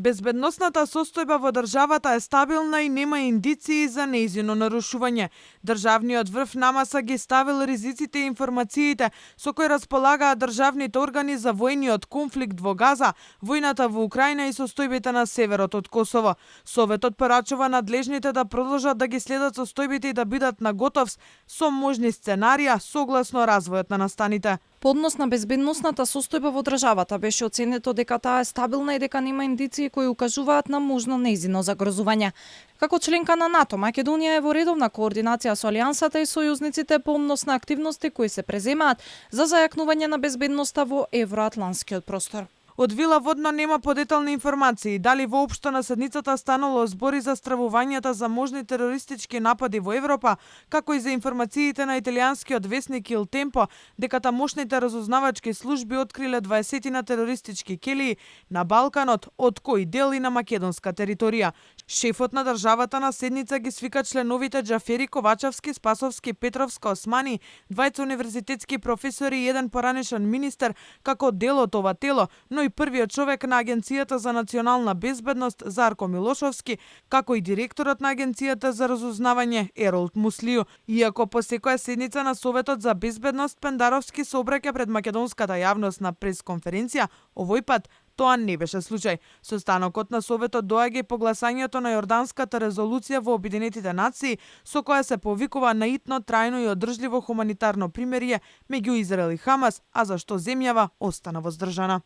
Безбедносната состојба во државата е стабилна и нема индиции за нејзино нарушување. Државниот врв намаса ги ставил ризиците и информациите со кои располагаат државните органи за војниот конфликт во Газа, војната во Украина и состојбите на северот од Косово. Советот порачува надлежните да продолжат да ги следат состојбите и да бидат наготов со можни сценарија согласно развојот на настаните. По однос на безбедносната состојба во државата беше оценето дека таа е стабилна и дека нема индиции кои укажуваат на можно нејзино загрозување. Како членка на НАТО, Македонија е во редовна координација со Алијансата и сојузниците по однос на активности кои се преземаат за зајакнување на безбедноста во евроатланскиот простор. Од Вила Водно нема подетални информации дали воопшто на седницата станало збори за стравувањата за можни терористички напади во Европа, како и за информациите на италијанскиот весник Il Tempo дека тамошните разузнавачки служби откриле 20 на терористички келии на Балканот, од кои дел и на македонска територија. Шефот на државата на седница ги свика членовите Џафери, Ковачевски, Спасовски, Петровска, Османи, двајца универзитетски професори и еден поранешен министер како дел од ова тело, но и првиот човек на Агенцијата за национална безбедност Зарко Милошовски, како и директорот на Агенцијата за разузнавање Еролд Муслију. Иако по секоја седница на Советот за безбедност Пендаровски се обраќа пред македонската јавност на пресконференција, овој пат тоа не беше случај. Состанокот на Советот доаѓа и по гласањето на Јорданската резолуција во Обединетите нации, со која се повикува на итно, трајно и одржливо хуманитарно примирие меѓу Израел и Хамас, а за што земјава остана воздржана.